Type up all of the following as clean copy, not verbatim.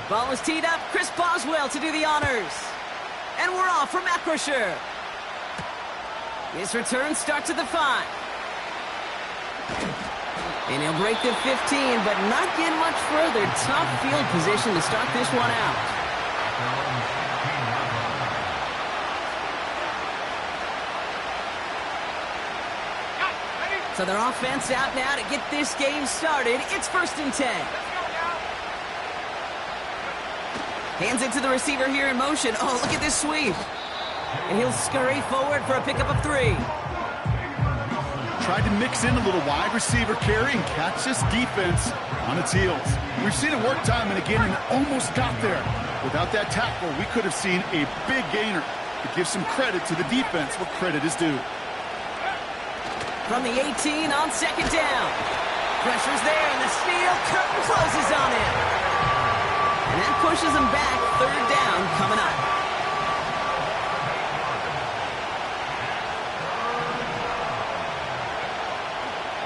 Ball is teed up. Chris Boswell to do the honors. And we're off for Matt Crusher. His return starts at the 5. And he'll break the 15, but not get much further. Tough field position to start this one out. So their offense out now to get this game started. It's 1st and 10. Hands it to the receiver here in motion. Oh, look at this sweep. And he'll scurry forward for a pickup of 3. Tried to mix in a little wide receiver carry and catch this defense on its heels. We've seen it work time and again and almost got there. Without that tackle, we could have seen a big gainer. To give some credit to the defense where credit is due. From the 18 on 2nd down. Pressure's there and the steal curtain closes on him. And that pushes him back. 3rd down coming up.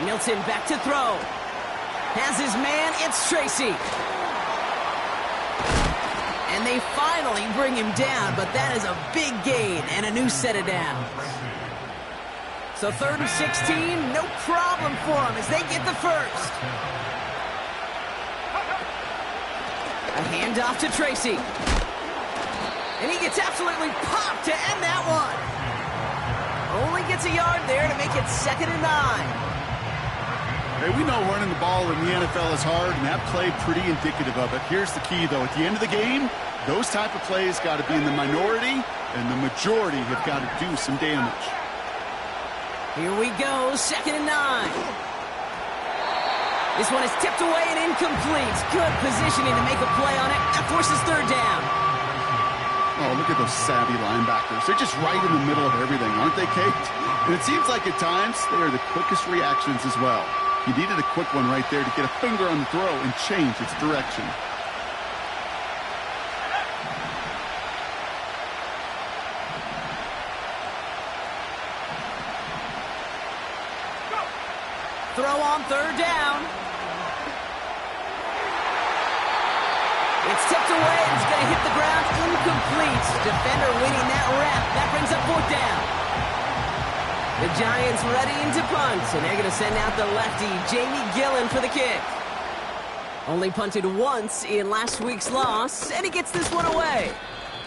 Milton back to throw. Has his man, it's Tracy. And they finally bring him down, but that is a big gain and a new set of downs. So 3rd and 16, no problem for them as they get the first. A handoff to Tracy. And he gets absolutely popped to end that one. Only gets a yard there to make it 2nd and 9. Hey, we know running the ball in the NFL is hard, and that play pretty indicative of it. Here's the key, though. At the end of the game, those type of plays got to be in the minority, and the majority have got to do some damage. Here we go, 2nd and 9. This one is tipped away and incomplete. Good positioning to make a play on it. That forces 3rd down. Oh, look at those savvy linebackers. They're just right in the middle of everything, aren't they, Kate? And it seems like at times they are the quickest reactions as well. You needed a quick one right there to get a finger on the throw and change its direction. Throw on 3rd down. It's tipped away and it's going to hit the ground incomplete. Defender winning that rep. That brings up 4th down. The Giants readying to punt, and they're going to send out the lefty, Jamie Gillen, for the kick. Only punted once in last week's loss, and he gets this one away.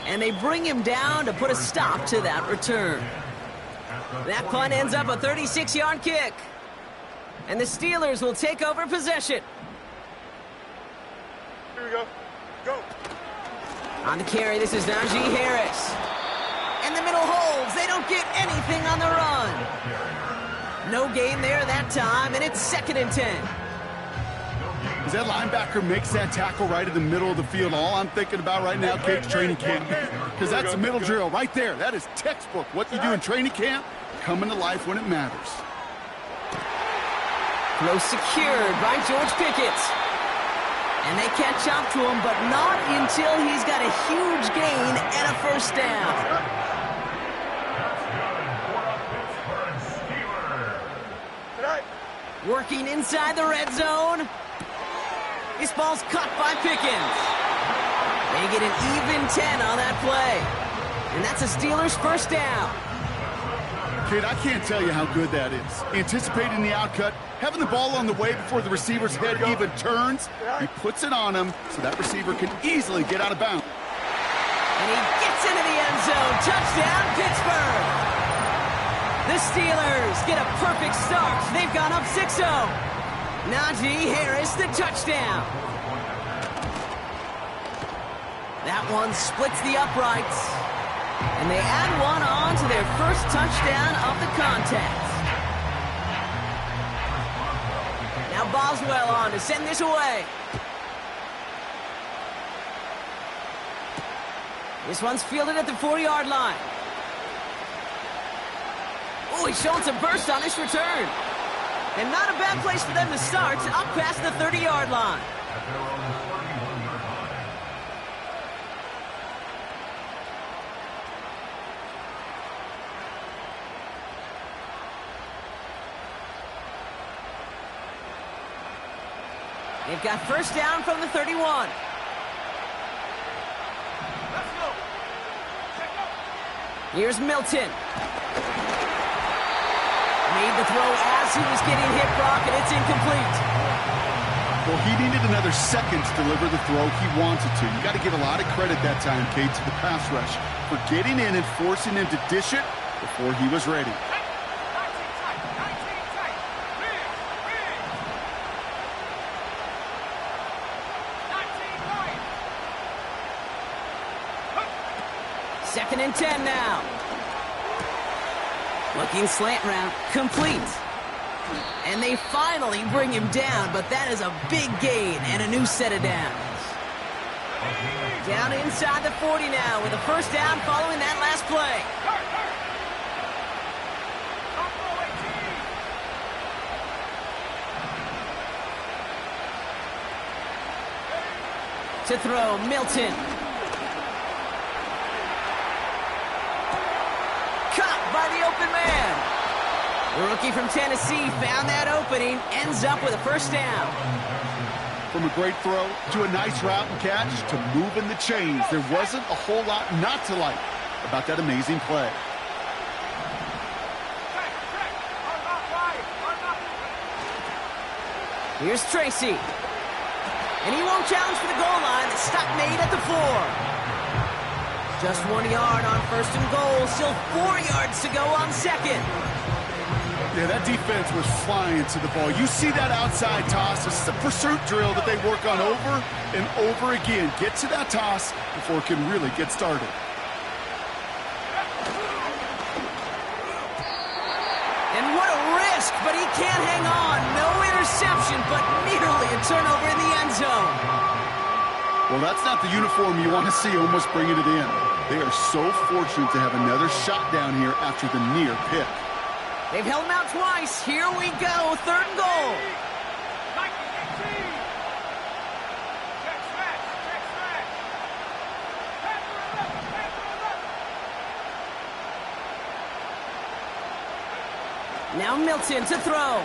And they bring him down to put a stop to that return. That punt ends up a 36-yard kick. And the Steelers will take over possession. Here we go. Go. On the carry, this is Najee Harris. And the middle holds. They don't get anything on the run. No gain there that time, and it's 2nd and 10. As that linebacker makes that tackle right in the middle of the field, all I'm thinking about right now, Kate's training camp. Because that's the middle drill right there. That is textbook. What you do in training camp, coming to life when it matters. Throw secured by George Pickett. And they catch up to him, but not until he's got a huge gain and a 1st down. Working inside the red zone. This ball's caught by Pickens. They get an even 10 on that play. And that's a Steelers 1st down. Kate, I can't tell you how good that is. Anticipating the outcut, having the ball on the way before the receiver's head even turns. He puts it on him so that receiver can easily get out of bounds. And he gets into the end zone. Touchdown, Pittsburgh. The Steelers get a perfect start. They've gone up 6-0. Najee Harris, the touchdown. That one splits the uprights. And they add one on to their first touchdown of the contest. Now Boswell on to send this away. This one's fielded at the 4-yard line. Oh, he's showing some burst on this return. And not a bad place for them to start, up past the 30-yard line. They've got first down from the 31. Here's Milton. Made the throw as he was getting hit, Brock, and it's incomplete. Well, he needed another second to deliver the throw he wanted to. You got to give a lot of credit that time, Kate, to the pass rush for getting in and forcing him to dish it before he was ready. Second and 10 now. Looking slant route, complete. And they finally bring him down, but that is a big gain and a new set of downs. Down inside the 40 now with a first down following that last play. To throw, Milton. Caught by the open man. The rookie from Tennessee found that opening, ends up with a first down. From a great throw to a nice route and catch to moving the chains, there wasn't a whole lot not to like about that amazing play. Here's Tracy. And he won't challenge for the goal line. The stop made at the 4. Just 1 yard on first and goal. Still 4 yards to go on second. Yeah, that defense was flying to the ball. You see that outside toss. This is a pursuit drill that they work on over and over again. Get to that toss before it can really get started. And what a risk, but he can't hang on. No interception, but nearly a turnover in the end zone. Well, that's not the uniform you want to see almost bringing it in. They are so fortunate to have another shot down here after the near pick. They've held him out twice. Here we go. Third and goal. Now Milton to throw.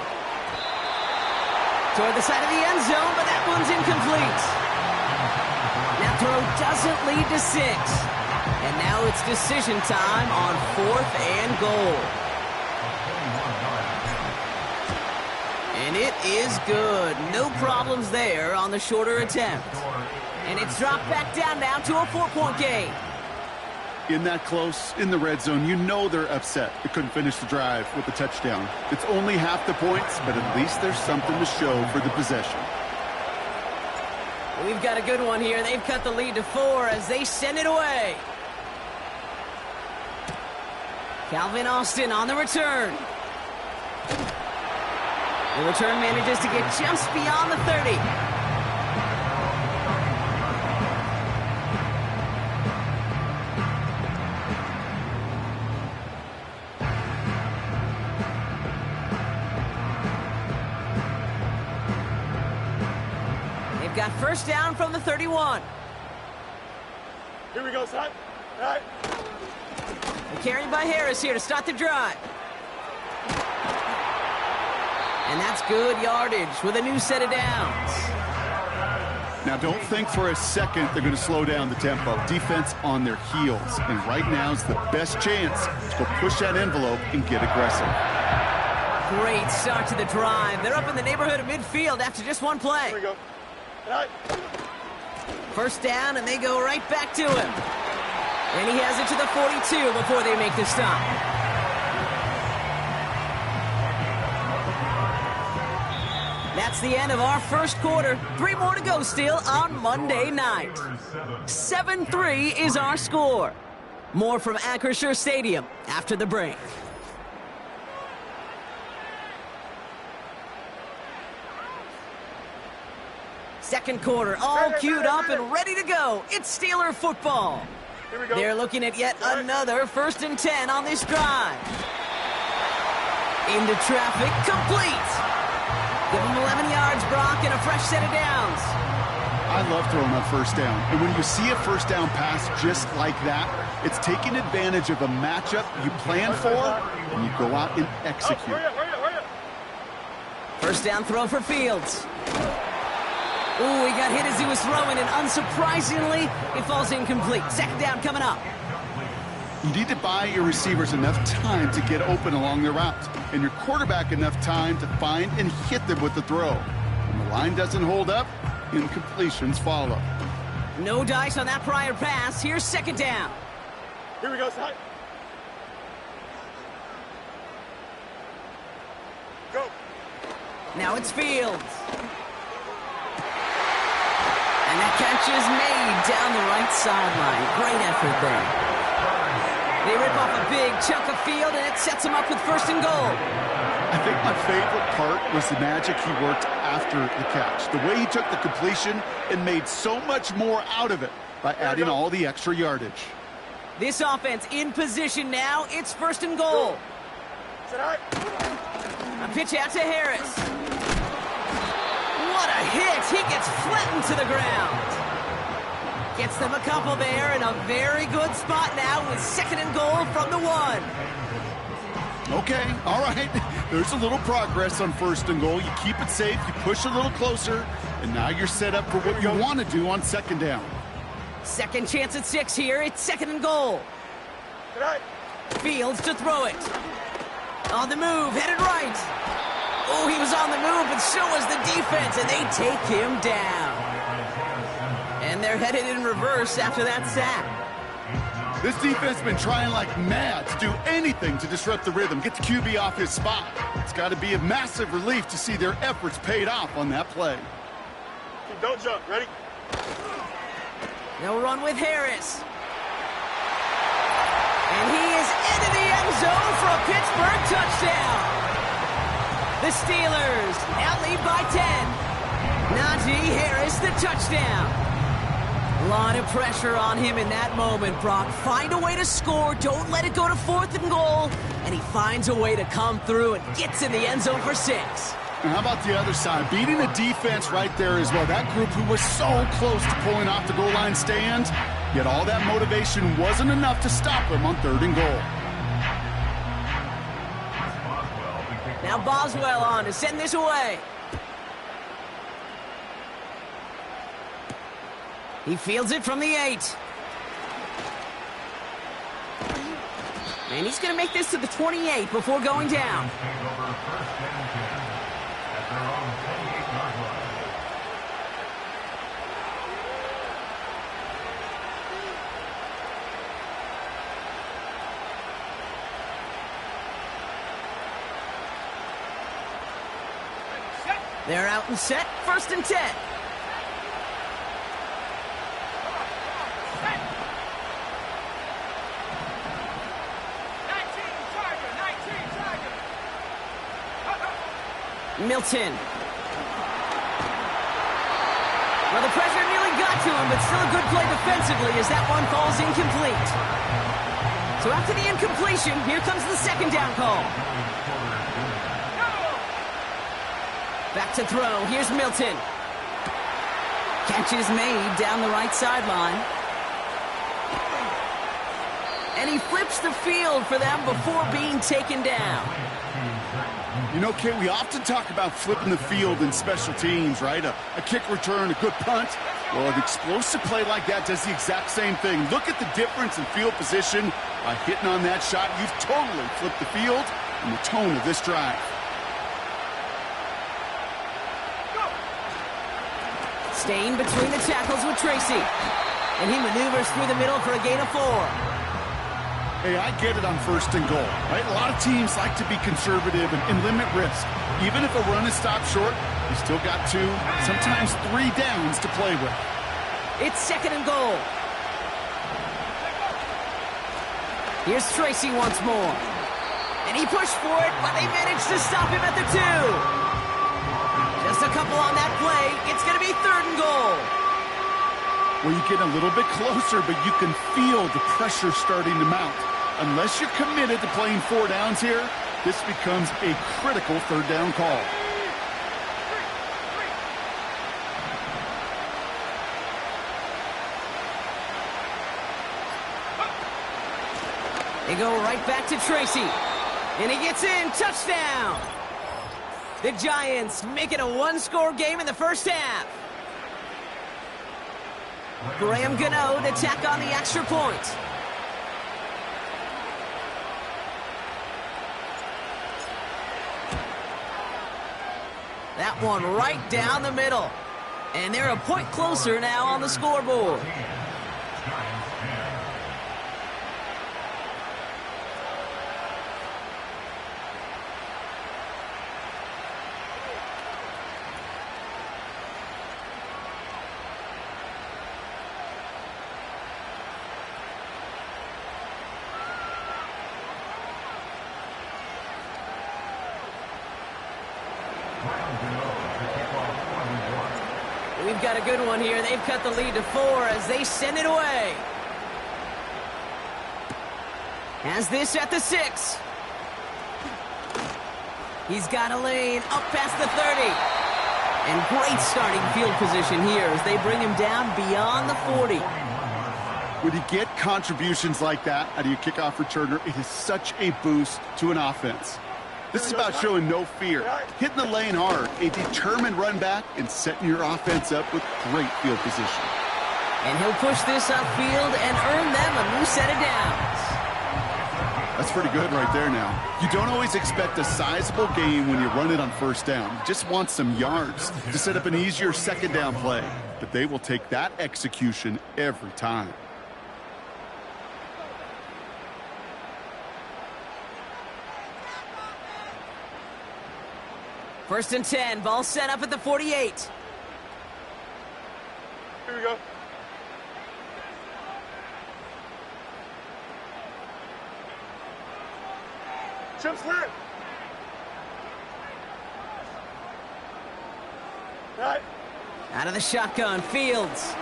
Toward the side of the end zone, but that one's incomplete. That throw doesn't lead to 6. And now it's decision time on 4th and goal. And it is good. No problems there on the shorter attempt. And it's dropped back down now to a 4-point game. In that close, in the red zone, you know they're upset. They couldn't finish the drive with the touchdown. It's only half the points, but at least there's something to show for the possession. We've got a good one here. They've cut the lead to 4 as they send it away. Calvin Austin on the return. The return manages to get just beyond the 30. They've got first down from the 31. Here we go, son. All right. Carried by Harris here to start the drive. And that's good yardage with a new set of downs. Now, don't think for a second they're going to slow down the tempo. Defense on their heels. And right now is the best chance to go push that envelope and get aggressive. Great start to the drive. They're up in the neighborhood of midfield after just one play. Here we go. All right. First down, and they go right back to him. And he has it to the 42 before they make the stop. That's the end of our first quarter. 3 more to go still on Monday night. 7-3 is our score. More from Acrisure Stadium after the break. Second quarter, all queued up and ready to go. It's Steeler football. Here we go. They're looking at yet another 1st and 10 on this drive. Into traffic, complete. Give him 11 yards, Brock, and a fresh set of downs. I love throwing on first down. And when you see a first down pass just like that, it's taking advantage of a matchup you plan for, and you go out and execute. First down throw for Fields. Oh, he got hit as he was throwing, and unsurprisingly, it falls incomplete. Second down coming up. You need to buy your receivers enough time to get open along their route, and your quarterback enough time to find and hit them with the throw. When the line doesn't hold up, incompletions follow. No dice on that prior pass. Here's second down. Here we go, side. Go. Now it's Fields. And that catch is made down the right sideline. Great effort there. They rip off a big chunk of field, and it sets them up with first and goal. I think my favorite part was the magic he worked after the catch. The way he took the completion and made so much more out of it by adding all the extra yardage. This offense in position now. It's first and goal. A pitch out to Harris. What a hit! He gets flattened to the ground. Gets them a couple there in a very good spot now with second and goal from the 1. Okay, all right. There's a little progress on first and goal. You keep it safe, you push a little closer, and now you're set up for what you want to do on second down. Second chance at 6 here. It's second and goal. Fields to throw it. On the move, headed right. Oh, he was on the move, but so was the defense, and they take him down. And they're headed in reverse after that sack. This defense has been trying like mad to do anything to disrupt the rhythm, get the QB off his spot. It's got to be a massive relief to see their efforts paid off on that play. Don't jump. Ready? They'll run with Harris. And he is into the end zone for a Pittsburgh touchdown. The Steelers now lead by 10. Najee Harris, the touchdown. A lot of pressure on him in that moment, Brock. Find a way to score. Don't let it go to fourth and goal. And he finds a way to come through and gets in the end zone for 6. And how about the other side? Beating the defense right there as well. That group who was so close to pulling off the goal line stand, yet all that motivation wasn't enough to stop them on third and goal. Now Boswell on to send this away. He fields it from the 8. And he's going to make this to the 28 before going down. They're out and set, first and 10. Milton. Well, the pressure nearly got to him, but still a good play defensively as that one falls incomplete. So after the incompletion, here comes the second down call. Back to throw. Here's Milton. Catch is made down the right sideline. And he flips the field for them before being taken down. You know, Kate, we often talk about flipping the field in special teams, right? A kick return, a good punt. Well, an explosive play like that does the exact same thing. Look at the difference in field position. By hitting on that shot, you've totally flipped the field and the tone of this drive. Staying between the tackles with Tracy. And he maneuvers through the middle for a gain of 4. Hey, I get it on first and goal, right? A lot of teams like to be conservative and limit risk. Even if a run is stopped short, you still got 2, sometimes 3 downs to play with. It's second and goal. Here's Tracy once more. And he pushed for it, but they managed to stop him at the 2. Just a couple on that play. It's going to be third and goal. Well, you get a little bit closer, but you can feel the pressure starting to mount. Unless you're committed to playing 4 downs here, this becomes a critical third down call. They go right back to Tracy. And he gets in. Touchdown. The Giants make it a 1-score game in the first half. Graham Gano to tack on the extra point. That one right down the middle. And they're a point closer now on the scoreboard. We've got a good one here. They've cut the lead to 4 as they send it away. Has this at the 6. He's got a lane up past the 30. And great starting field position here as they bring him down beyond the 40. When you get contributions like that out of your kickoff returner, it is such a boost to an offense. This is about showing no fear, hitting the lane hard, a determined run back, and setting your offense up with great field position. And he'll push this upfield and earn them a new set of downs. That's pretty good right there now. You don't always expect a sizable gain when you run it on first down. You just want some yards to set up an easier second down play. But they will take that execution every time. First and 10, ball set up at the 48. Here we go. Chip slant. All right. Out of the shotgun, Fields.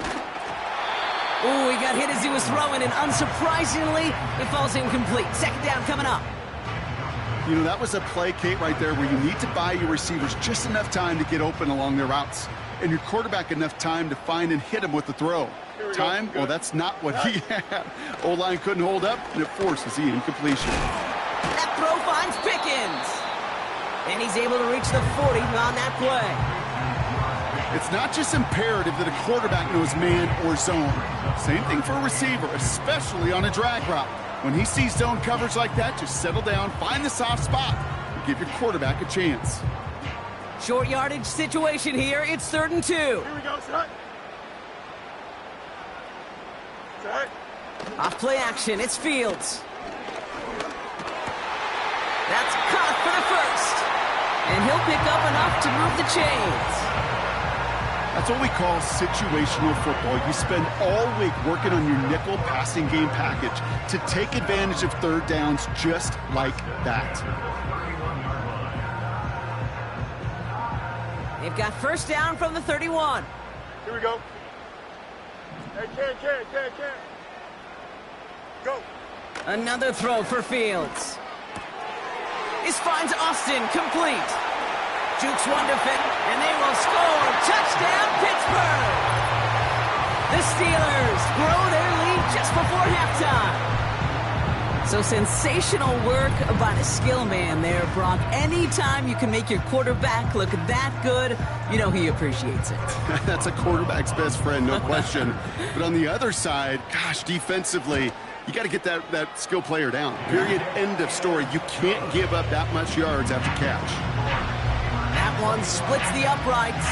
Ooh, he got hit as he was throwing, and unsurprisingly, it falls incomplete. Second down coming up. You know, that was a play, Kate, right there where you need to buy your receivers just enough time to get open along their routes, and your quarterback enough time to find and hit him with the throw. Time? Well, that's not what he had. O-line couldn't hold up, and it forces the incompletion. That throw finds Pickens. And he's able to reach the 40 on that play. It's not just imperative that a quarterback knows man or zone. Same thing for a receiver, especially on a drag route. When he sees zone coverage like that, just settle down, find the soft spot, and give your quarterback a chance. Short yardage situation here. It's 3rd and 2. Here we go, set. Set. Off play action. It's Fields. That's caught for the first. And he'll pick up enough to move the chains. That's what we call situational football. You spend all week working on your nickel passing game package to take advantage of third downs just like that. They've got first down from the 31. Here we go. Hey, can. Go. Another throw for Fields. This finds Austin complete. Jukes one to fit, and they will score. Touchdown, Pittsburgh! The Steelers grow their lead just before halftime. So sensational work by the skill man there, Brock. Anytime you can make your quarterback look that good, you know he appreciates it. That's a quarterback's best friend, no question. But on the other side, gosh, defensively, you got to get that skill player down. Period, end of story. You can't give up that much yards after catch. That one splits the uprights,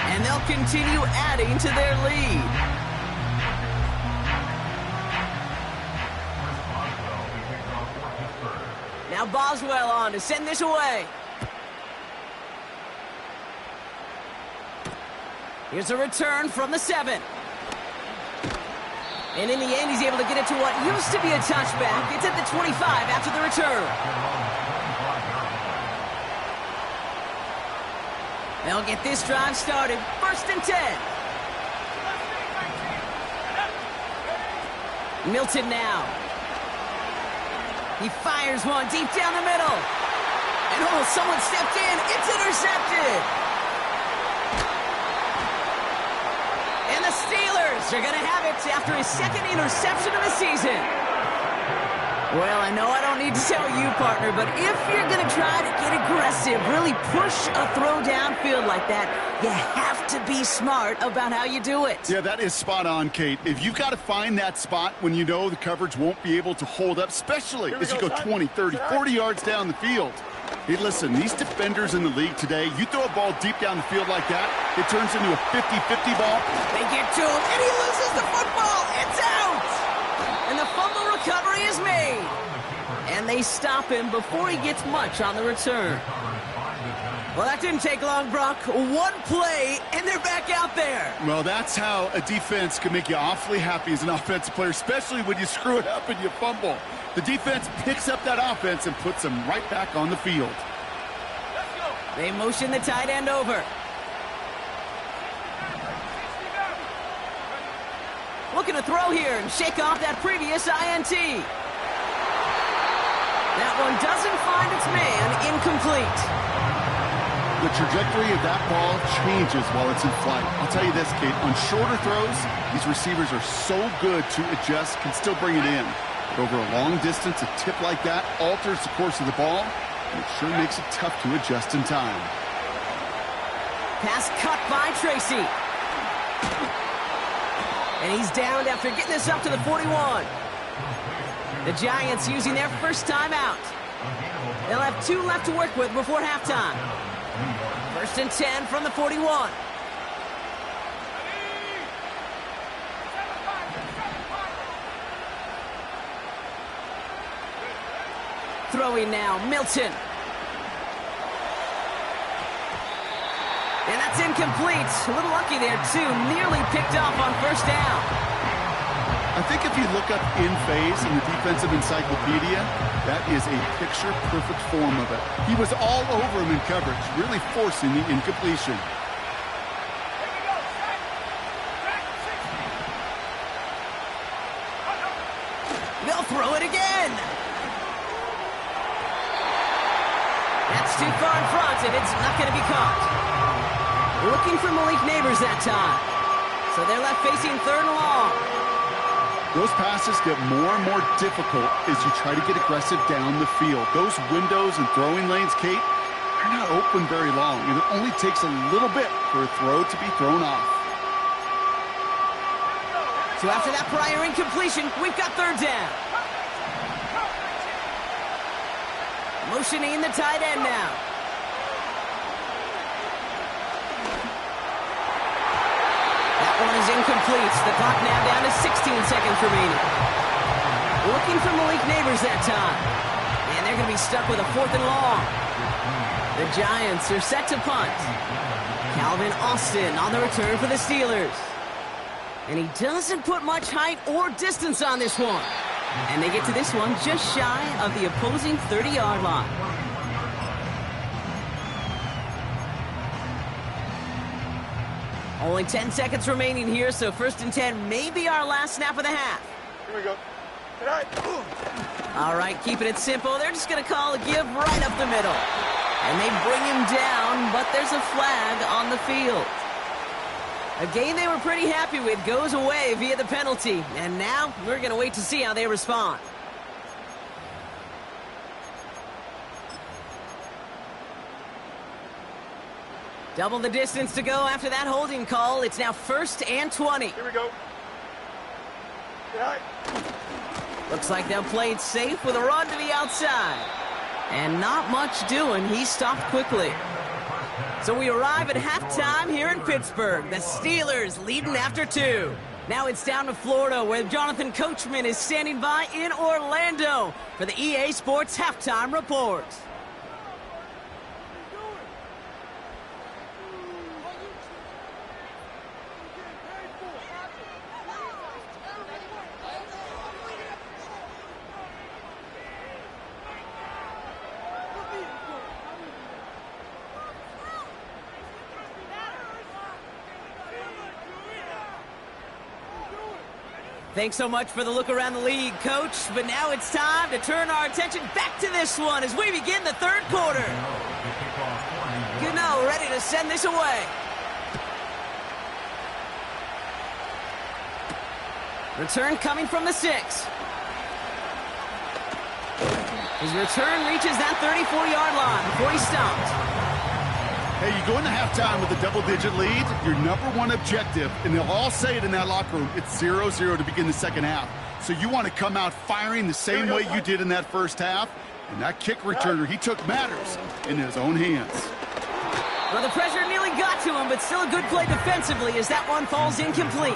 and they'll continue adding to their lead. Now Boswell on to send this away. Here's a return from the 7. And in the end, he's able to get it to what used to be a touchback. It's at the 25 after the return. They'll get this drive started. 1st and 10. Milton now. He fires one deep down the middle. And oh, someone stepped in. It's intercepted. And the Steelers are going to have it after his 2nd interception of the season. Well, I know I don't need to tell you, partner, but if you're going to try to get aggressive, really push a throw downfield like that, you have to be smart about how you do it. Yeah, that is spot on, Kate. If you've got to find that spot when you know the coverage won't be able to hold up, especially as you go 20, 30, 40 yards down the field. Hey, listen, these defenders in the league today, you throw a ball deep down the field like that, it turns into a 50-50 ball. They get to him, and he loses the football. It's out! And the fumble recovery is made. And they stop him before he gets much on the return. Well, that didn't take long, Brock. One play, and they're back out there. Well, that's how a defense can make you awfully happy as an offensive player, especially when you screw it up and you fumble. The defense picks up that offense and puts them right back on the field. They motion the tight end over. Looking to throw here and shake off that previous INT. That one doesn't find its man. Incomplete. The trajectory of that ball changes while it's in flight. I'll tell you this, Kate, on shorter throws, these receivers are so good to adjust, can still bring it in. But over a long distance, a tip like that alters the course of the ball, and it sure makes it tough to adjust in time. Pass cut by Tracy. And he's downed after getting this up to the 41. The Giants using their first timeout. They'll have 2 left to work with before halftime. 1st and 10 from the 41. Throwing now, Milton. And that's incomplete. A little lucky there, too. Nearly picked off on 1st down. I think if you look up in phase in the defensive encyclopedia, that is a picture-perfect form of it. He was all over him in coverage, really forcing the incompletion. They'll throw it again. That's too far in front, and it's not going to be caught. Looking for Malik Neighbors that time. So they're left facing 3rd and long. Those passes get more and more difficult as you try to get aggressive down the field. Those windows and throwing lanes, Kate, they're not open very long, and it only takes a little bit for a throw to be thrown off. So after that prior incompletion, we've got 3rd down. Motioning the tight end now. That one is incomplete. The clock now down to 16 seconds remaining. Looking for Malik Neighbors that time. And they're going to be stuck with a 4th and long. The Giants are set to punt. Calvin Austin on the return for the Steelers. And he doesn't put much height or distance on this one. And they get to this one just shy of the opposing 30-yard line. Only 10 seconds remaining here, so 1st and 10 may be our last snap of the half. Here we go. Tonight. All right, keeping it simple. They're just going to call a give right up the middle. And they bring him down, but there's a flag on the field. A game they were pretty happy with goes away via the penalty. And now we're going to wait to see how they respond. Double the distance to go after that holding call. It's now 1st and 20. Here we go. Tonight. Looks like they'll play it safe with a run to the outside. And not much doing. He stopped quickly. So we arrive at halftime here in Pittsburgh. The Steelers leading after 2. Now it's down to Florida, where Jonathan Coachman is standing by in Orlando for the EA Sports Halftime Report. Thanks so much for the look around the league, Coach. But now it's time to turn our attention back to this one as we begin the 3rd quarter. Gano ready to send this away. Return coming from the 6. His return reaches that 34-yard line before he stopped. Hey, you go into halftime with a double-digit lead, your number one objective, and they'll all say it in that locker room, it's 0-0 to begin the second half. So you want to come out firing the same way you did in that first half. And that kick returner, he took matters in his own hands. Well, the pressure nearly got to him, but still a good play defensively as that one falls incomplete.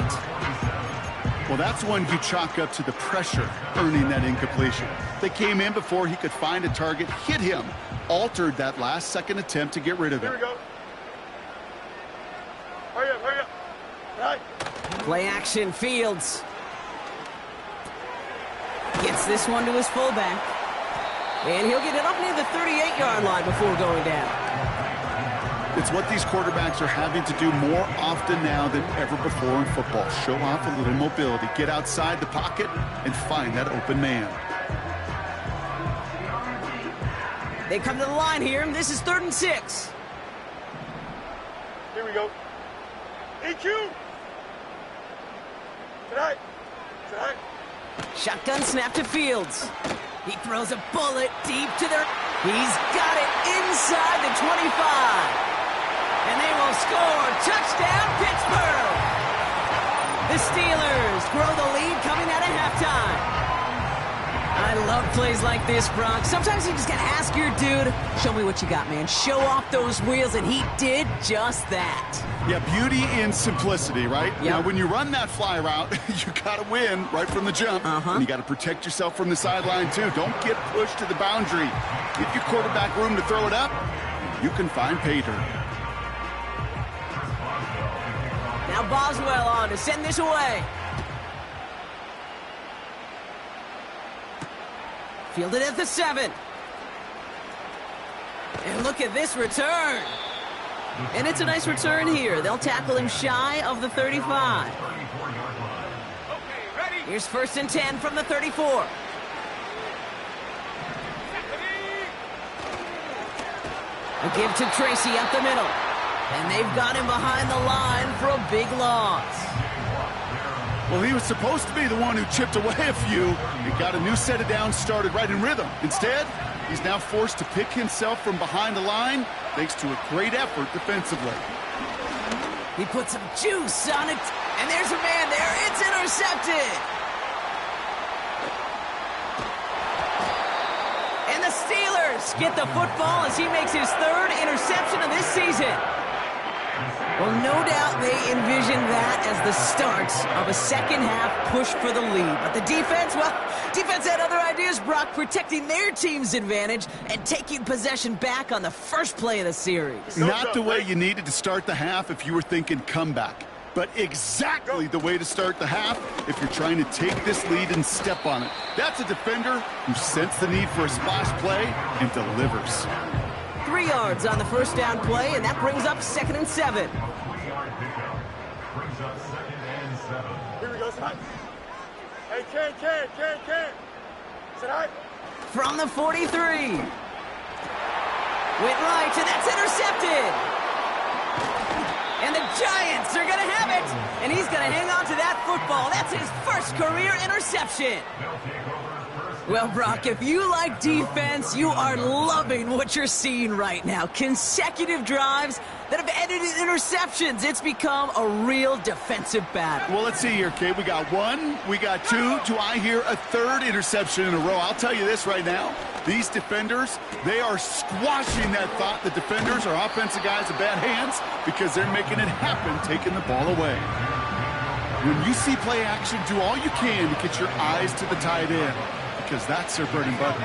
Well, that's one you chalk up to the pressure earning that incompletion. They came in before he could find a target, hit him, altered that last-second attempt to get rid of it. Here we go. Hurry up, hurry up. Right. Play action, Fields. Gets this one to his fullback. And he'll get it up near the 38-yard line before going down. It's what these quarterbacks are having to do more often now than ever before in football. Show off a little mobility, get outside the pocket, and find that open man. They come to the line here, and this is 3rd and 6. Here we go. EQ. Tonight. Tonight. Shotgun snap to Fields. He throws a bullet deep to their... He's got it inside the 25. And they will score. Touchdown, Pittsburgh. The Steelers grow the lead coming out of halftime. I love plays like this, Brock. Sometimes you just got to ask your dude, show me what you got, man. Show off those wheels, and he did just that. Yeah, beauty in simplicity, right? Yep. Now, when you run that fly route, you got to win right from the jump. And you got to protect yourself from the sideline, too. Don't get pushed to the boundary. Give your quarterback room to throw it up. You can find pay dirt. Now Boswell on to send this away. Fielded at the 7. And look at this return. And it's a nice return here. They'll tackle him shy of the 35. Here's 1st and 10 from the 34. A give to Tracy up the middle. And they've got him behind the line for a big loss. Well, he was supposed to be the one who chipped away a few and got a new set of downs started right in rhythm. Instead, he's now forced to pick himself from behind the line thanks to a great effort defensively. He put some juice on it, and there's a man there. It's intercepted. And the Steelers get the football as he makes his 3rd interception of this season. Well, no doubt they envisioned that as the start of a second-half push for the lead. But the defense, well, defense had other ideas, Brock, protecting their team's advantage and taking possession back on the first play of the series. Not the way you needed to start the half if you were thinking comeback, but exactly the way to start the half if you're trying to take this lead and step on it. That's a defender who sensed the need for a splash play and delivers. 3 yards on the first down play, and that brings up 2nd and 7. Here we go, tonight. Hey, Ken. Tonight. From the 43. Went right, and that's intercepted. And the Giants are going to have it. And he's going to hang on to that football. That's his first career interception. Well, Brock, if you like defense, you are loving what you're seeing right now. Consecutive drives that have ended in interceptions. It's become a real defensive battle. Well, let's see here, Kate. We got 1, we got 2. Do I hear a 3rd interception in a row? I'll tell you this right now. These defenders, they are squashing that thought. The defenders are offensive guys in bad hands because they're making it happen, taking the ball away. When you see play action, do all you can to get your eyes to the tight end, because that's their bread and butter.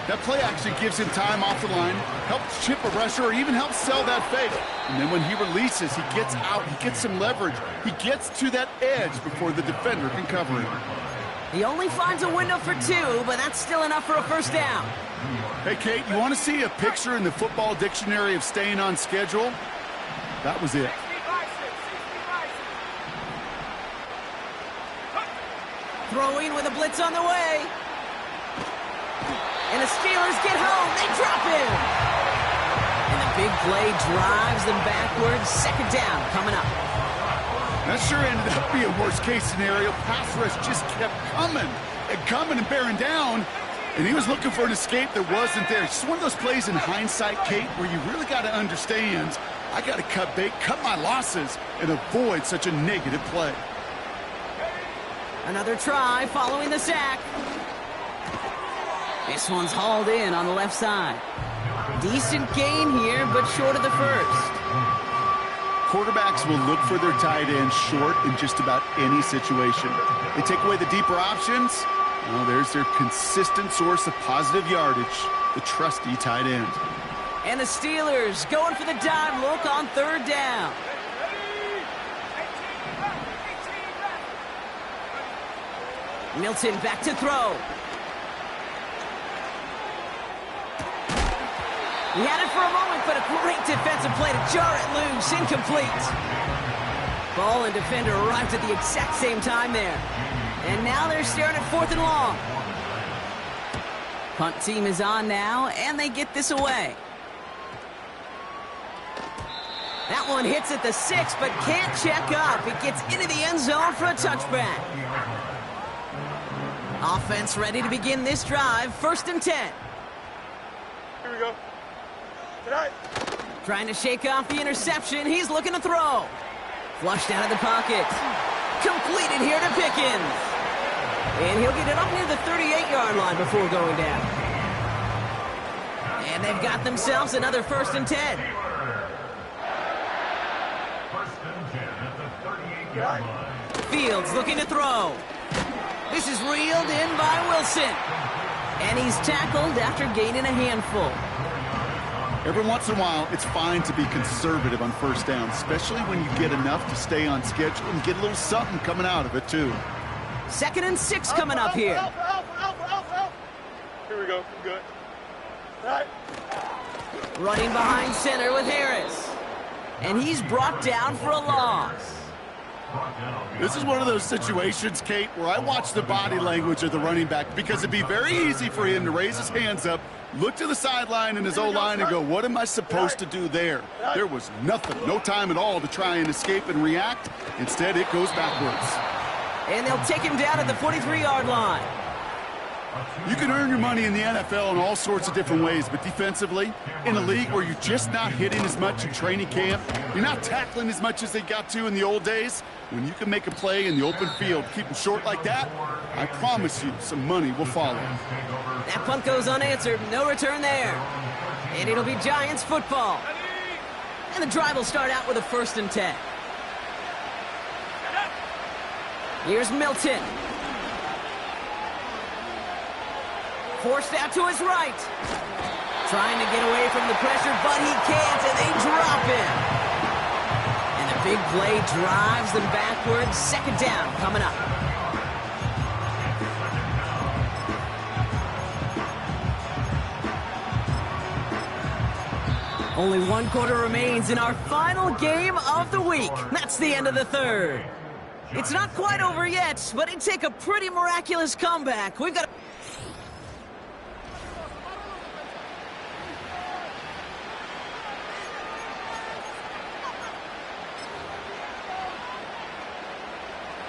That play action gives him time off the line, helps chip a rusher, or even helps sell that fake. And then when he releases, he gets out, he gets some leverage. He gets to that edge before the defender can cover him. He only finds a window for 2, but that's still enough for a first down. Hey, Kate, you want to see a picture in the football dictionary of staying on schedule? That was it. Throwing with a blitz on the way. And the Steelers get home. They drop him. And the big play drives them backwards. 2nd down coming up. That sure ended up being a worst-case scenario. Pass rush just kept coming and bearing down. And he was looking for an escape that wasn't there. It's just one of those plays in hindsight, Kate, where you really got to understand, I got to cut bait, cut my losses, and avoid such a negative play. Another try following the sack. This one's hauled in on the left side. Decent gain here, but short of the first. Quarterbacks will look for their tight end short in just about any situation. They take away the deeper options. Well, there's their consistent source of positive yardage, the trusty tight end. And the Steelers going for the dive look on third down. Milton back to throw. He had it for a moment, but a great defensive play to jar it loose. Incomplete. Ball and defender arrived at the exact same time there. And now they're staring at 4th and long. Punt team is on now, and they get this away. That one hits at the 6, but can't check up. It gets into the end zone for a touchback. Offense ready to begin this drive. 1st and 10. Here we go. Tonight. Trying to shake off the interception. He's looking to throw. Flushed out of the pocket. Completed here to Pickens. And he'll get it up near the 38-yard line before going down. And they've got themselves another 1st and 10. 1st and 10 at the 38-yard line. Fields looking to throw. This is reeled in by Wilson. And he's tackled after gaining a handful. Every once in a while, it's fine to be conservative on 1st down, especially when you get enough to stay on schedule and get a little something coming out of it, too. 2nd and 6 coming up here. Here we go. Good. Tonight. Running behind center with Harris. And he's brought down for a loss. This is one of those situations, Kate, where I watch the body language of the running back because it'd be very easy for him to raise his hands up, look to the sideline in his O-line and go, what am I supposed to do there? There was nothing, no time at all to try and escape and react. Instead, it goes backwards. And they'll take him down at the 43-yard line. You can earn your money in the NFL in all sorts of different ways, but defensively, in a league where you're just not hitting as much in training camp, you're not tackling as much as they got to in the old days, when you can make a play in the open field, keep them short like that, I promise you some money will follow. That punt goes unanswered. No return there. And it'll be Giants football. And the drive will start out with a 1st and 10. Here's Milton. Forced out to his right. Trying to get away from the pressure, but he can't, and they drop him. And the big play drives them backwards. 2nd down coming up. Only 1 quarter remains in our final game of the week. That's the end of the 3rd. It's not quite over yet, but it'd take a pretty miraculous comeback. We've got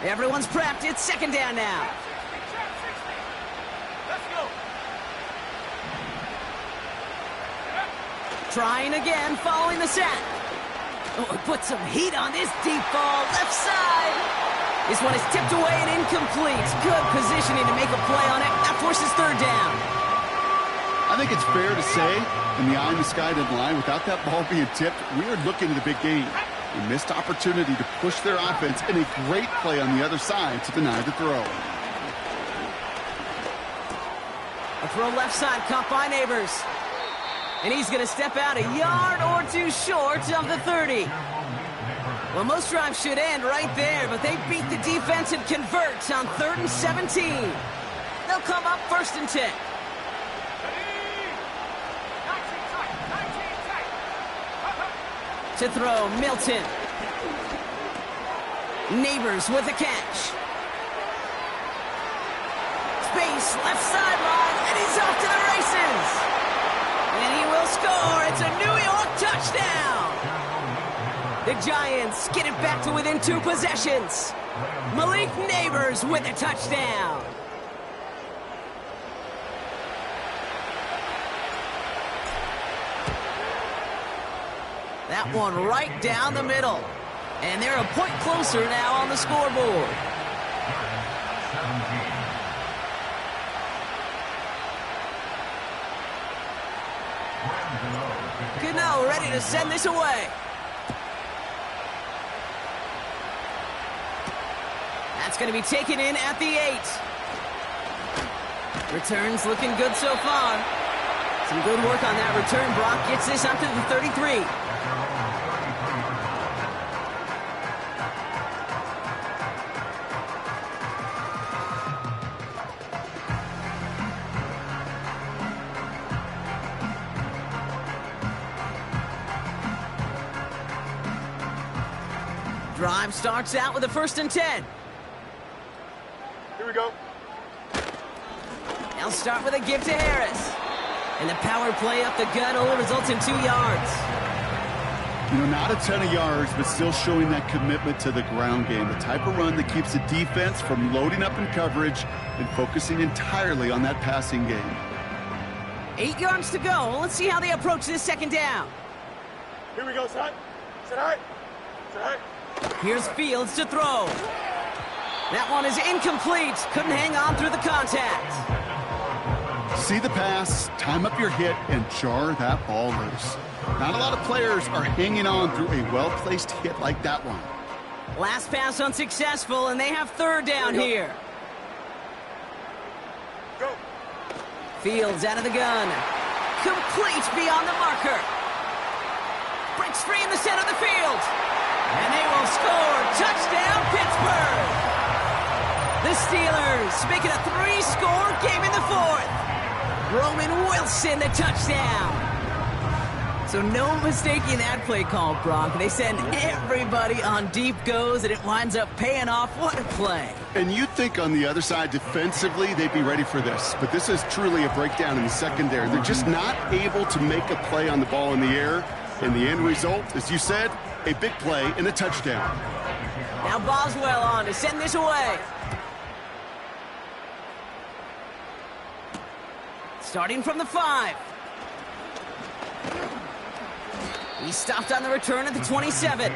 Everyone's prepped. It's 2nd down now. Let's go. Trying again, following the sack. Oh, put some heat on this deep ball, left side. This one is tipped away and incomplete. Good positioning to make a play on it. That forces 3rd down. I think it's fair to say, in the eye in the sky deadline, without that ball being tipped, we are looking at a big game. A missed opportunity to push their offense and a great play on the other side to deny the throw. A throw left side caught by Neighbors. And he's going to step out a yard or 2 short of the 30. Well, most drives should end right there, but they beat the defense and convert on 3rd and 17. They'll come up 1st and 10. To throw, Milton. Neighbors with a catch. Space, left sideline, and he's off to the races. And he will score. It's a New York touchdown. The Giants get it back to within 2 possessions. Malik Neighbors with a touchdown. That one right down the middle. And they're a point closer now on the scoreboard. Cano ready to send this away. That's going to be taken in at the 8. Returns looking good so far. Some good work on that return. Brock gets this up to the 33. Drive starts out with a 1st and 10. Here we go. They'll start with a give to Harris. And the power play up the gut only results in 2 yards. You know, not a ton of yards, but still showing that commitment to the ground game. The type of run that keeps the defense from loading up in coverage and focusing entirely on that passing game. 8 yards to go. Let's see how they approach this 2nd down. Here we go, set. Set high. Set high. Here's Fields to throw. That one is incomplete. Couldn't hang on through the contact. See the pass, time up your hit, and jar that ball loose. Not a lot of players are hanging on through a well-placed hit like that one. Last pass unsuccessful, and they have 3rd down here. Go. Fields out of the gun. Complete beyond the marker. Breaks free in the center of the field. And they will score. Touchdown, Pittsburgh. The Steelers make it a 3-score game in the 4th. Roman Wilson, the touchdown. So no mistaking that play call, Brock. They send everybody on deep goes, and it winds up paying off. What a play. And you'd think on the other side, defensively, they'd be ready for this. But this is truly a breakdown in the secondary. They're just not able to make a play on the ball in the air. And the end result, as you said, a big play and a touchdown. Now Boswell on to send this away. Starting from the 5. He stopped on the return at the 27.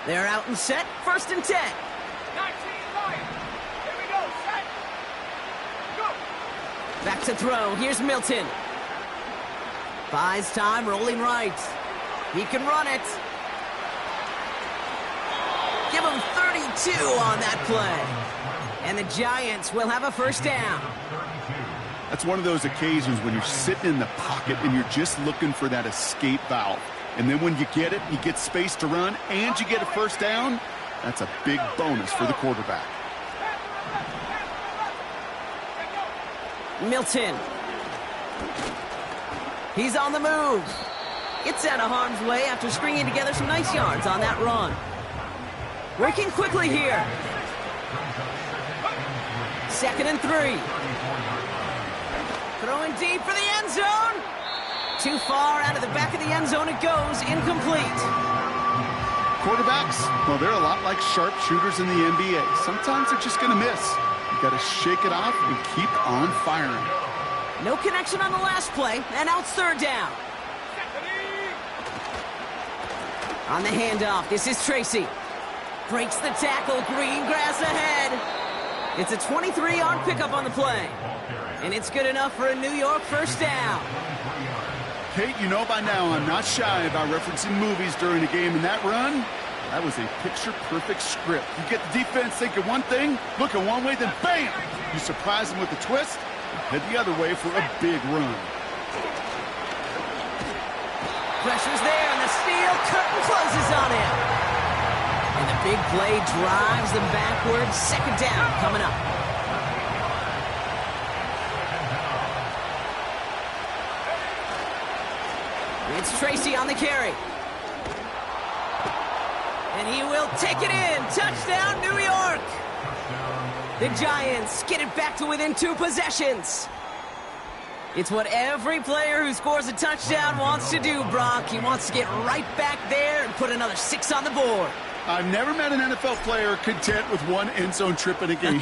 They're out and set. 1st and 10. 19 line. Here we go. Set. Go. Back to throw. Here's Milton. Buys time, rolling right. He can run it. Give him 32 on that play. And the Giants will have a 1st down. That's one of those occasions when you're sitting in the pocket and you're just looking for that escape valve. And then when you get it, you get space to run, and you get a 1st down. That's a big bonus for the quarterback. Milton. He's on the move. Gets out of harm's way after stringing together some nice yards on that run. Working quickly here. 2nd and 3. Throwing deep for the end zone. Too far out of the back of the end zone it goes. Incomplete. Quarterbacks, well, they're a lot like sharpshooters in the NBA. Sometimes they're just going to miss. You got to shake it off and keep on firing. No connection on the last play, and now it's 3rd down. On the handoff, this is Tracy. Breaks the tackle, green grass ahead. It's a 23-yard pickup on the play. And it's good enough for a New York 1st down. Kate, you know by now I'm not shy about referencing movies during a game, and that run, that was a picture-perfect script. You get the defense thinking one thing, looking one way, then bam! You surprise them with a twist, and head the other way for a big run. Pressure's there, and the steel curtain closes on him. And the big play drives them backwards. 2nd down coming up. It's Tracy on the carry. And he will take it in. Touchdown, New York. The Giants get it back to within 2 possessions. It's what every player who scores a touchdown wants to do, Brock. He wants to get right back there and put another 6 on the board. I've never met an NFL player content with one end zone trip in a game.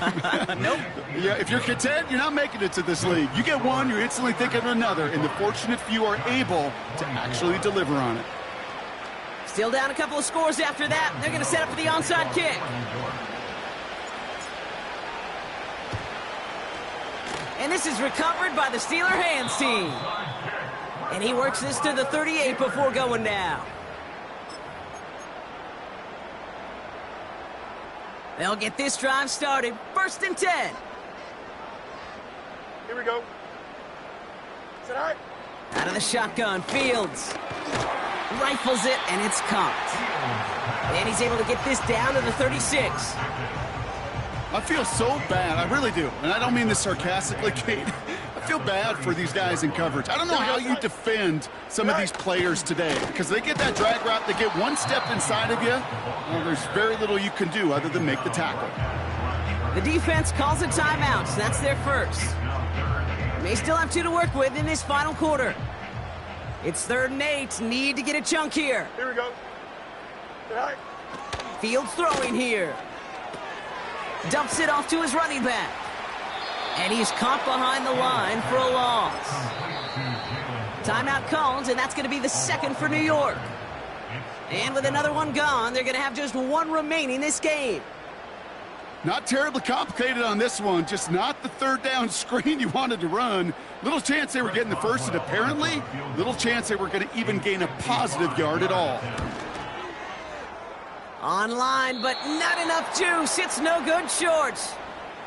Nope. Yeah, if you're content, you're not making it to this league. You get one, you're instantly thinking of another, and the fortunate few are able to actually deliver on it. Still down a couple of scores after that. They're going to set up for the onside kick. And this is recovered by the Steeler hands team. And he works this to the 38 before going down. They'll get this drive started. 1st and 10. Here we go. Is it all right? Out of the shotgun, Fields rifles it, and it's caught. And he's able to get this down to the 36. I feel so bad. I really do. And I don't mean this sarcastically, Kate. I feel bad for these guys in coverage. I don't know how you defend some of these players today, because they get that drag route, they get one step inside of you, well, there's very little you can do other than make the tackle. The defense calls a timeout, so that's their first. May still have 2 to work with in this final quarter. It's 3rd and 8. Need to get a chunk here. Here we go. All right. Fields throwing here. Dumps it off to his running back. And he's caught behind the line for a loss. Timeout called, and that's going to be the 2nd for New York. And with another one gone, they're going to have just 1 remaining this game. Not terribly complicated on this one, just not the 3rd down screen you wanted to run. Little chance they were getting the first, and apparently, little chance they were going to even gain a positive yard at all. Online, but not enough juice. It's no good short.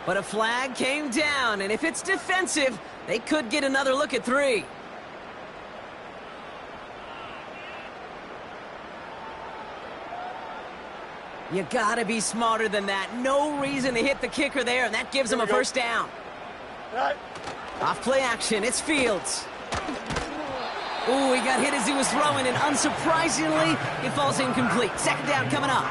But a flag came down, and if it's defensive, they could get another look at 3. You gotta be smarter than that. No reason to hit the kicker there, and that gives him a first down. Right. Off play action, it's Fields. Ooh, he got hit as he was throwing, and unsurprisingly, it falls incomplete. 2nd down coming up.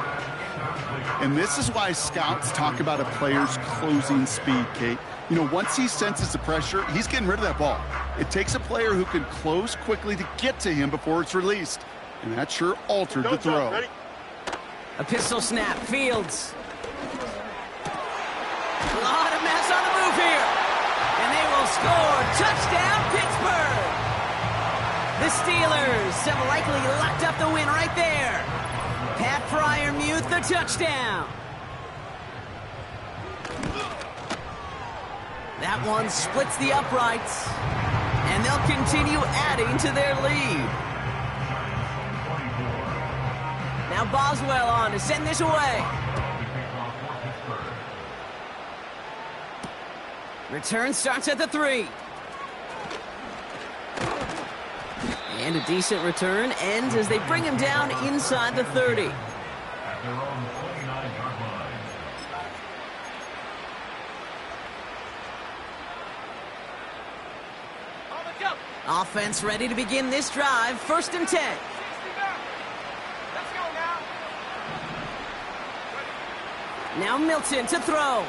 And this is why scouts talk about a player's closing speed, Kate. You know, once he senses the pressure, he's getting rid of that ball. It takes a player who can close quickly to get to him before it's released. And that sure altered the throw. Ready? A pistol snap, Fields. A lot of mess on the move here. And they will score. Touchdown, Pittsburgh. The Steelers have likely locked up the win right there. Pat Fryermuth, the touchdown. That one splits the uprights. And they'll continue adding to their lead. Now Boswell on to send this away. Return starts at the 3. And a decent return ends as they bring him down inside the 30. At their own 29-yard line. On the jump. Offense ready to begin this drive. 1st and 10. 60 back. Let's go now. Now Milton to throw.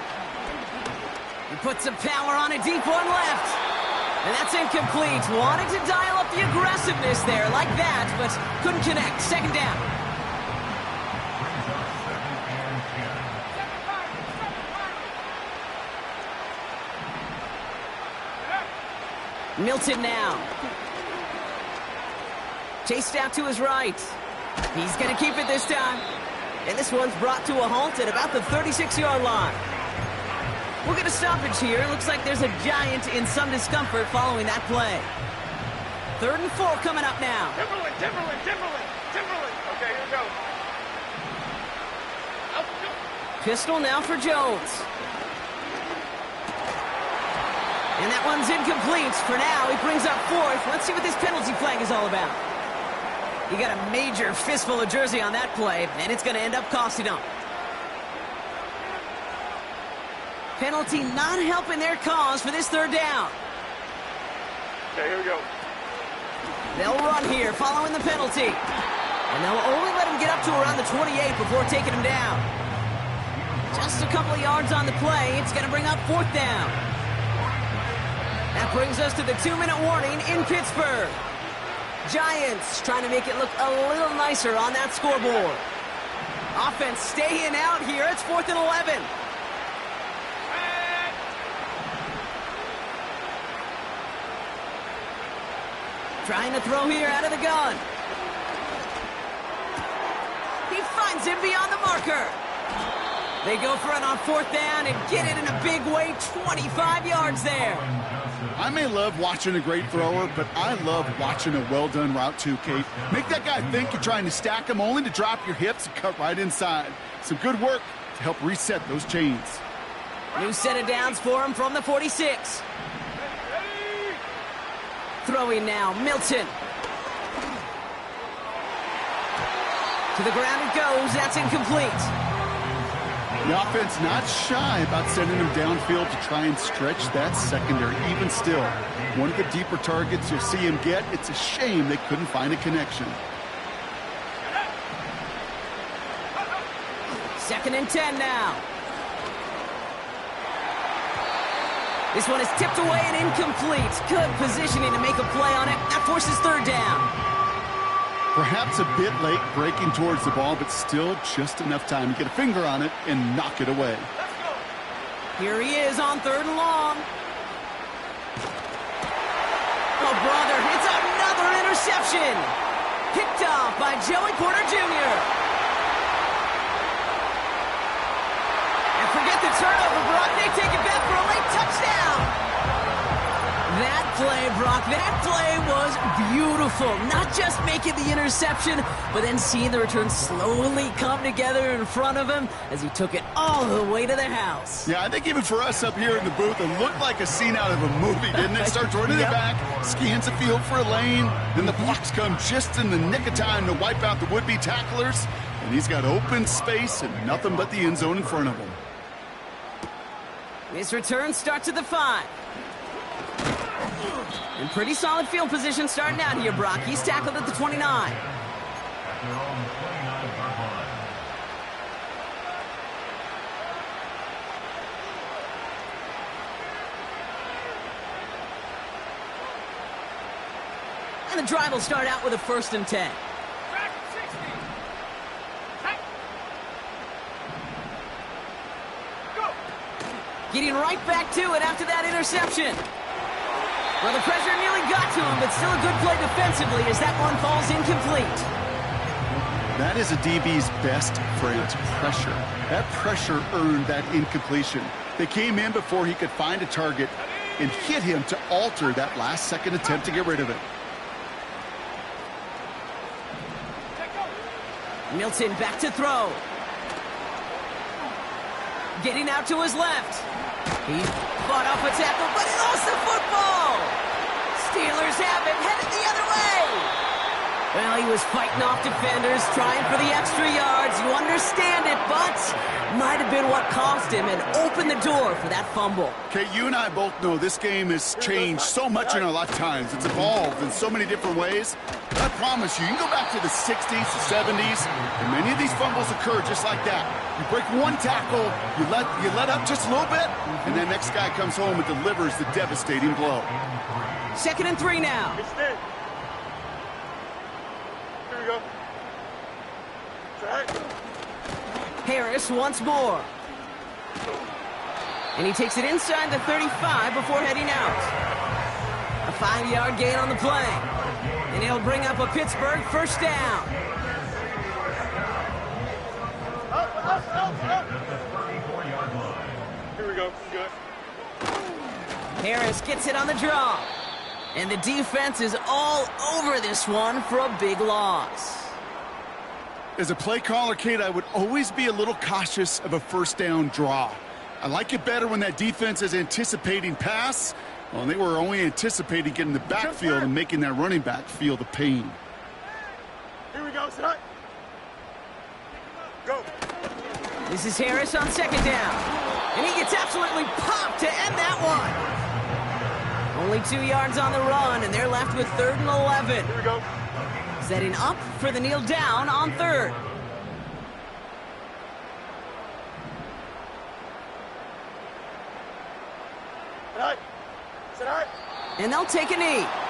He puts some power on a deep one left. And that's incomplete. Wanted to dial up the aggressiveness there like that, but couldn't connect. 2nd down. Milton now. Chased out to his right. He's going to keep it this time. And this one's brought to a halt at about the 36-yard line. We'll get a stoppage here. Looks like there's a Giant in some discomfort following that play. 3rd and 4 coming up now. Timberland. Okay, here we go. Out, go. Pistol now for Jones. And that one's incomplete. For now, he brings up 4th. Let's see what this penalty flag is all about. He got a major fistful of jersey on that play, and it's going to end up costing him. Penalty not helping their cause for this 3rd down. Okay, here we go. They'll run here following the penalty. And they'll only let him get up to around the 28 before taking him down. Just a couple of yards on the play. It's going to bring up 4th down. That brings us to the 2-minute warning in Pittsburgh. Giants trying to make it look a little nicer on that scoreboard. Offense staying out here. It's 4th and 11. Trying to throw here out of the gun. He finds him beyond the marker. They go for it on 4th down and get it in a big way, 25 yards there. I may love watching a great thrower, but I love watching a well-done route too, Kate. Make that guy think you're trying to stack him only to drop your hips and cut right inside. Some good work to help reset those chains. New set of downs for him from the 46. Throwing now, Milton. To the ground it goes. That's incomplete. The offense not shy about sending him downfield to try and stretch that secondary. Even still, one of the deeper targets you'll see him get. It's a shame they couldn't find a connection. 2nd and 10 now. This one is tipped away and incomplete. Good positioning to make a play on it. That forces 3rd down. Perhaps a bit late breaking towards the ball, but still just enough time to get a finger on it and knock it away. Here he is on 3rd and long. Oh, brother, it's another interception. Picked off by Joey Porter Jr. And forget the turnover, Brock. They take it back for a late touchdown. That play, Brock, that play was beautiful. Not just making the interception, but then seeing the return slowly come together in front of him as he took it all the way to the house. Yeah, I think even for us up here in the booth, it looked like a scene out of a movie, didn't it? Starts running it back, scans the field for a lane, then the blocks come just in the nick of time to wipe out the would-be tacklers, and he's got open space and nothing but the end zone in front of him. This return starts at the 5. And pretty solid field position starting out here, Brock. He's tackled at the 29. They're on the 29-yard line. And the drive will start out with a 1st and 10. Getting right back to it after that interception. Well, the pressure nearly got to him, but still a good play defensively as that one falls incomplete. That is a DB's best friend, pressure. That pressure earned that incompletion. They came in before he could find a target and hit him to alter that last-second attempt to get rid of it. Milton back to throw. Getting out to his left. He fought off a tackle, but he lost the football. Steelers have it, headed the other way. Well, he was fighting off defenders, trying for the extra yards. You understand it, but might have been what cost him and opened the door for that fumble. Okay, you and I both know this game has changed so much in our lifetimes. It's evolved in so many different ways. I promise you, you can go back to the 60s, the 70s, and many of these fumbles occur just like that. You break one tackle, you let up just a little bit, and the next guy comes home and delivers the devastating blow. 2nd and 3 now. Here we go. Try it. Harris once more. And he takes it inside the 35 before heading out. A 5-yard gain on the play. And he'll bring up a Pittsburgh 1st down. Here we go. Good. Harris gets it on the draw. And the defense is all over this one for a big loss. As a play caller, Kate, I would always be a little cautious of a 1st down draw. I like it better when that defense is anticipating pass. Well, they were only anticipating getting the backfield and making that running back feel the pain. Here we go. Set. Go. This is Harris on 2nd down. And he gets absolutely popped to end that one. Only 2 yards on the run, and they're left with 3rd and 11. Here we go. Setting up for the kneel down on 3rd. Set. And they'll take a knee.